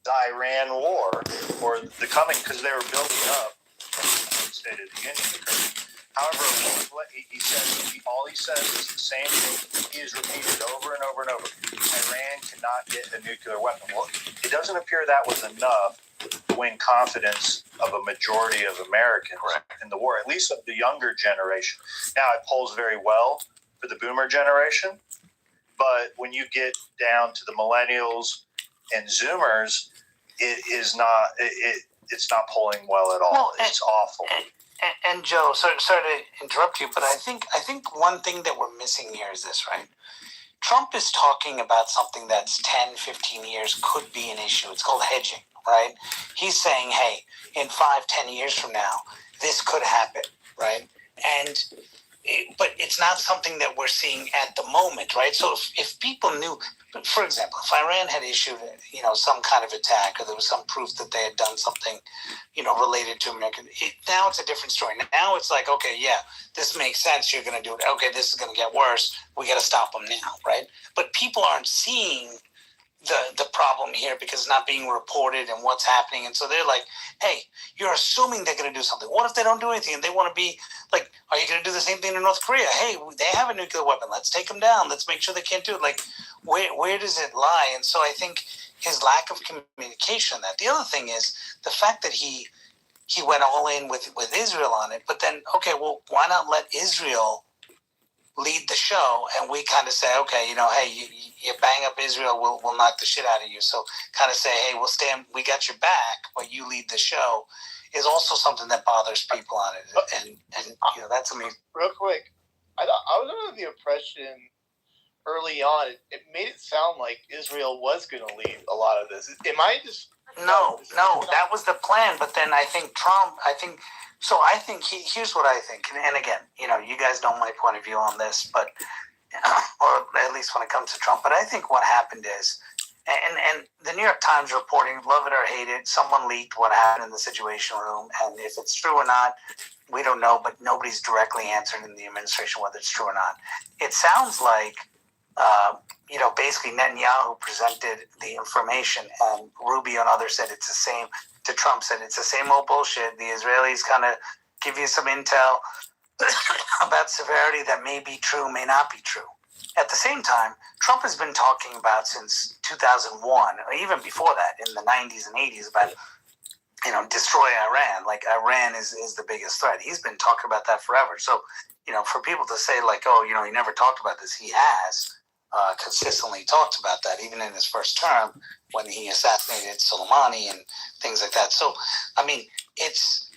the Iran war or the coming, because they were building up the State of the Union occurred. However, he says all he says is the same thing. He has repeated over and over and over. Iran cannot get a nuclear weapon. Well, it doesn't appear that was enough to win confidence of a majority of Americans in the war, at least of the younger generation. Now, it polls very well for the boomer generation, but when you get down to the millennials and Zoomers, it is not. It's not polling well at all. Well, it's awful. And Joe, sorry to interrupt you, but I think one thing that we're missing here is this, right? Trump is talking about something that's 10, 15 years could be an issue. It's called hedging, right? He's saying, hey, in 5, 10 years from now, this could happen, right? But it's not something that we're seeing at the moment, right? So if people knew, for example, if Iran had issued, some kind of attack, or there was some proof that they had done something, related to American, now it's a different story. Now it's like, okay, yeah, this makes sense. You're going to do it. Okay, this is going to get worse. We got to stop them now, right? But people aren't seeing the problem here because it's not being reported and what's happening. And so they're like, hey, you're assuming they're going to do something. What if they don't do anything? And they want to be like, are you going to do the same thing in North Korea? Hey, they have a nuclear weapon. Let's take them down. Let's make sure they can't do it. Like, where does it lie? And so I think his lack of communication, that the other thing is the fact that he went all in with Israel on it. But then, okay, well, why not let Israel lead the show, and we kind of say, okay, hey, you bang up Israel, we'll knock the shit out of you. So kind of say, hey, we got your back, but you lead the show, is also something that bothers people on it. And that's amazing. Real quick, I was under the impression early on, it made it sound like Israel was going to lead a lot of this. Am I just... No, that was the plan, but then I think Trump, here's what I think, and again, you guys know my point of view on this, but, or at least when it comes to Trump, but I think what happened is, and the New York Times reporting, love it or hate it, someone leaked what happened in the Situation Room, and if it's true or not, we don't know, but nobody's directly answered in the administration whether it's true or not. It sounds like, basically Netanyahu presented the information, and Rubio and others said it's the same. To Trump said it's the same old bullshit. The Israelis kind of give you some intel about severity that may be true, may not be true. At the same time, Trump has been talking about since 2001, or even before that, in the 90s and 80s, about destroy Iran. Like, Iran is the biggest threat. He's been talking about that forever. So, for people to say like, oh, he never talked about this, he has. Consistently talked about that, even in his first term when he assassinated Soleimani and things like that. So, I mean, it's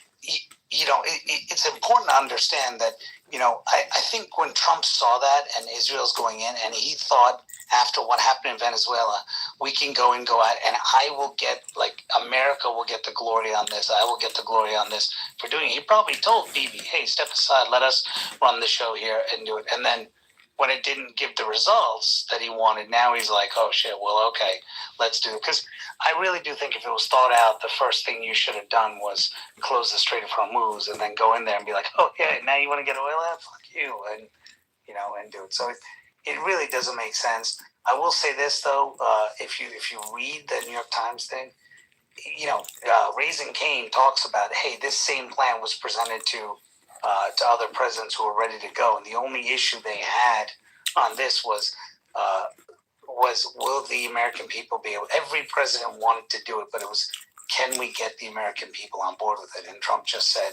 important to understand that, I think when Trump saw that and Israel's going in, and he thought after what happened in Venezuela, we can go and go out, and I will get, like, America will get the glory on this. I will get the glory on this for doing it. He probably told Bibi, hey, step aside, let us run the show here and do it. And then when it didn't give the results that he wanted, now he's like, oh, shit, well, okay, let's do it. Because I really do think if it was thought out, the first thing you should have done was close the Strait of Hormuz and then go in there and be like, oh, yeah, now you want to get oil out? Fuck you, and do it. So it really doesn't make sense. I will say this, though, if you read the New York Times thing, Raising Cane talks about, hey, this same plan was presented to other presidents who were ready to go, and the only issue they had on this was will the American people be able? Every president wanted to do it, but it was, can we get the American people on board with it? And Trump just said,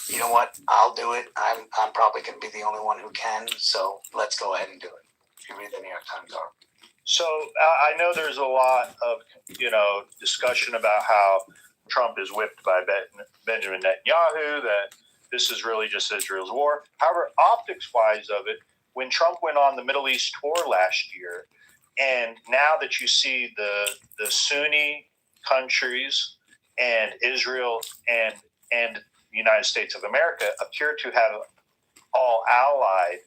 you know what, I'll do it. I'm probably going to be the only one who can, so let's go ahead and do it. If you read the New York Times article. So I know there's a lot of discussion about how Trump is whipped by Benjamin Netanyahu, that this is really just Israel's war. However, optics-wise of it, when Trump went on the Middle East tour last year, and now that you see the Sunni countries and Israel and the United States of America appear to have all allied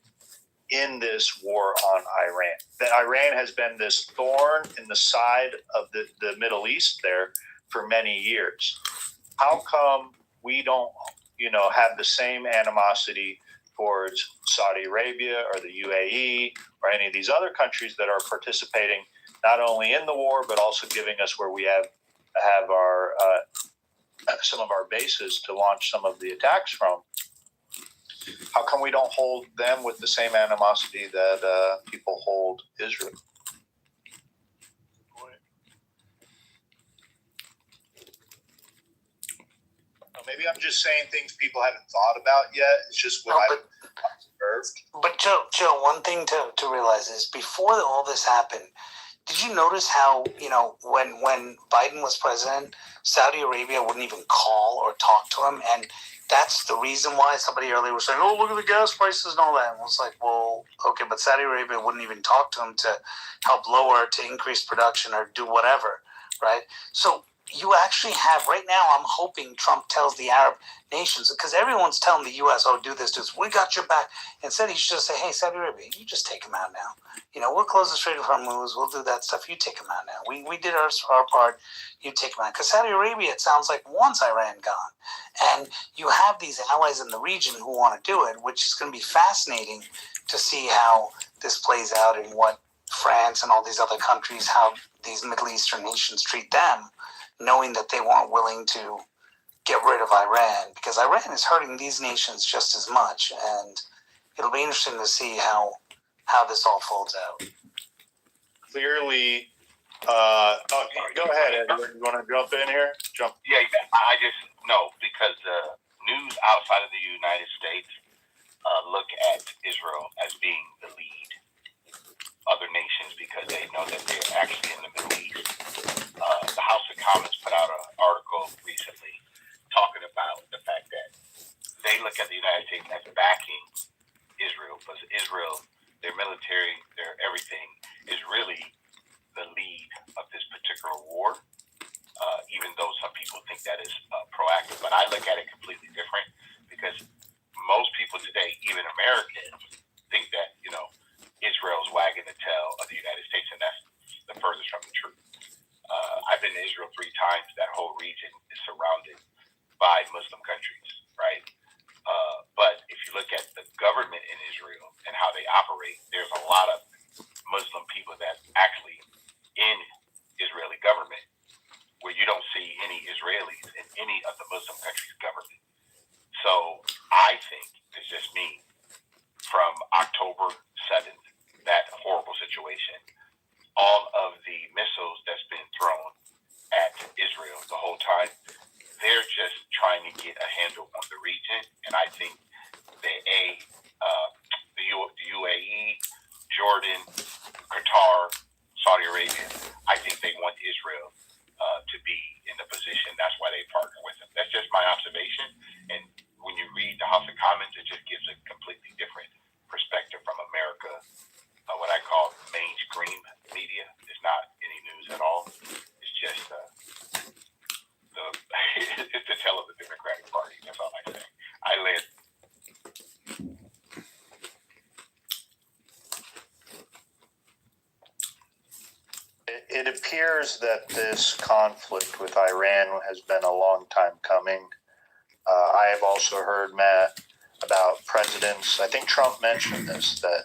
in this war on Iran. That Iran has been this thorn in the side of the Middle East there for many years. How come we don't have the same animosity towards Saudi Arabia or the UAE or any of these other countries that are participating not only in the war but also giving us where we have have our some of our bases to launch some of the attacks from. How come we don't hold them with the same animosity that people hold Israel? Maybe I'm just saying things people haven't thought about yet. It's just what I've observed. But Joe, one thing to realize is before all this happened, did you notice how, when Biden was president, Saudi Arabia wouldn't even call or talk to him? And that's the reason why somebody earlier was saying, oh, look at the gas prices and all that. And it was like, well, okay, but Saudi Arabia wouldn't even talk to him to help lower, to increase production or do whatever, right? So you actually have, right now, I'm hoping Trump tells the Arab nations, because everyone's telling the U.S., oh, do this, we got your back. Instead, he should just say, hey, Saudi Arabia, you just take him out now. We'll close the Strait of Hormuz, we'll do that stuff, you take him out now. We did our part, you take him out. Because Saudi Arabia, it sounds like, wants Iran gone. And you have these allies in the region who want to do it, which is going to be fascinating to see how this plays out and what France and all these other countries, how these Middle Eastern nations treat them, knowing that they weren't willing to get rid of Iran, because Iran is hurting these nations just as much, and it'll be interesting to see how this all folds out. Clearly, go ahead, Edward. You want to jump in here? Yeah, I just know because the news outside of the United States look at Israel as being the lead other nations because they know that they're actually in the Middle East. The House of Commons put out an article recently talking about the fact that they look at the United States as backing Israel, but Israel, their military, their everything, is really the lead of this particular war, even though some people think that is proactive. But I look at it completely different because most people today, even Americans, think that, Israel's wagging the tail of the United States, and that's the furthest from the truth. I've been to Israel 3 times. That whole region is surrounded by Muslim countries, right? But if you look at the government in Israel and how they operate, there's a lot of Muslim people that actually in Israeli government where you don't see any Israelis in any of the Muslim countries' government. So I think it's just me from October 7th, that horrible situation, all of the missiles that's been thrown at Israel the whole time, they're just trying to get a handle on the region. And I think the UAE, Jordan, Qatar, Saudi Arabia, I think they want Israel to be in the position. That's why they partner with them. That's just my observation. And when you read the House of Commons, it just gives a completely different perspective from America. What I call mainstream media is not any news at all. It's just it's the tale of the Democratic Party. That's all I say. I live. It appears that this conflict with Iran has been a long time coming. I have also heard, Matt, about presidents. I think Trump mentioned this, that,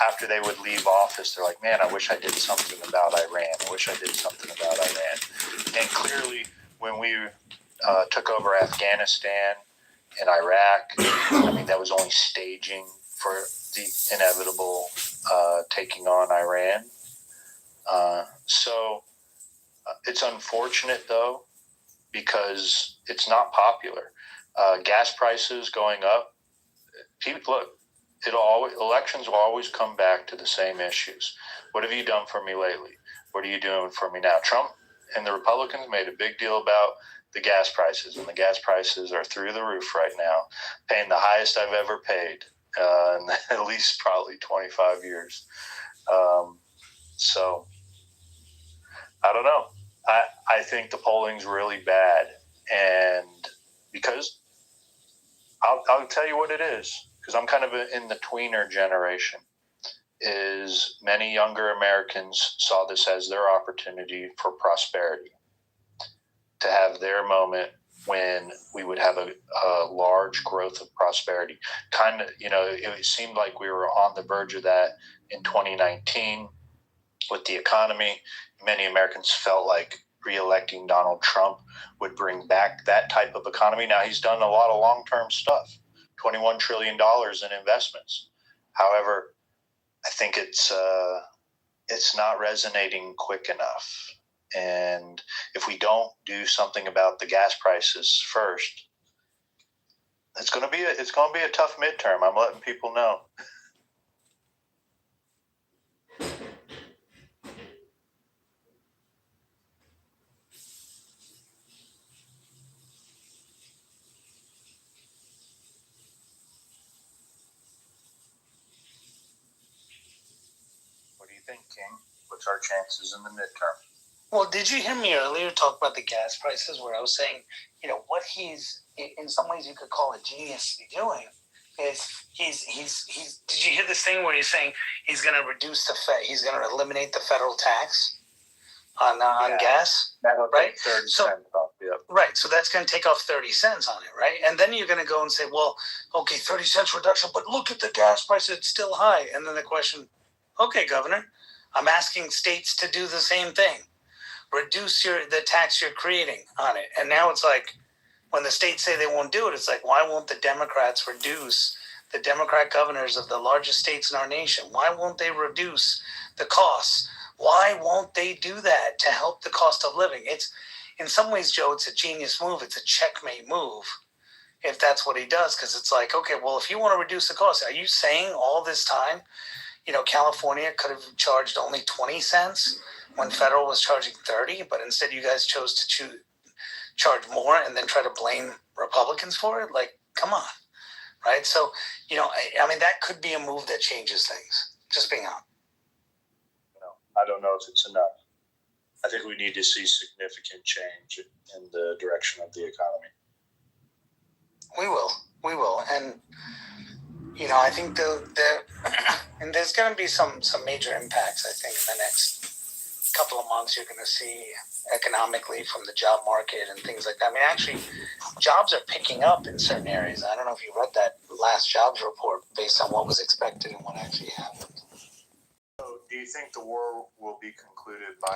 after they would leave office, they're like, man, I wish I did something about Iran. I wish I did something about Iran. And clearly, when we took over Afghanistan and Iraq, that was only staging for the inevitable taking on Iran. So it's unfortunate, though, because it's not popular. Gas prices going up. People, look, elections will always come back to the same issues. What have you done for me lately? What are you doing for me now? Trump and the Republicans made a big deal about the gas prices, and the gas prices are through the roof right now, paying the highest I've ever paid in at least probably 25 years. So I don't know. I think the polling's really bad, and because I'll tell you what it is, because I'm kind of in the tweener generation, is many younger Americans saw this as their opportunity for prosperity, to have their moment when we would have a large growth of prosperity. Kind of, it seemed like we were on the verge of that in 2019 with the economy. Many Americans felt like re-electing Donald Trump would bring back that type of economy. Now, he's done a lot of long-term stuff, $21 trillion in investments. However, I think it's not resonating quick enough. And if we don't do something about the gas prices first, it's going to be a tough midterm. I'm letting people know. What do you think, King? What's our chances in the midterm? Well, did you hear me earlier talk about the gas prices, where I was saying, what he's in some ways you could call a genius to be doing is he's. Did you hear this thing where he's saying he's going to reduce he's going to eliminate the federal tax on gas, right? 30 So cents off, yep. Right, so that's going to take off 30 cents on it, right? And then you're going to go and say, well, okay, 30 cents reduction, but look at the gas price, it's still high. And then the question, okay, Governor, I'm asking states to do the same thing. Reduce the tax you're creating on it. And now it's like, when the states say they won't do it, it's like, why won't the Democrats reduce, the Democrat governors of the largest states in our nation, why won't they reduce the costs? Why won't they do that to help the cost of living? It's, in some ways, Joe, it's a genius move. It's a checkmate move if that's what he does, because it's like, okay, well, if you want to reduce the cost, are you saying all this time, California could have charged only 20 cents when federal was charging 30, but instead you guys chose to charge more and then try to blame Republicans for it? Like, come on, right? So, I mean, that could be a move that changes things, just being honest. I don't know if it's enough. I think we need to see significant change in the direction of the economy. We will. And, I think and there's going to be some major impacts, I think, in the next couple of months. You're going to see economically from the job market and things like that. I mean, actually, jobs are picking up in certain areas. I don't know if you read that last jobs report based on what was expected and what actually happened. So do you think the war will be concluded by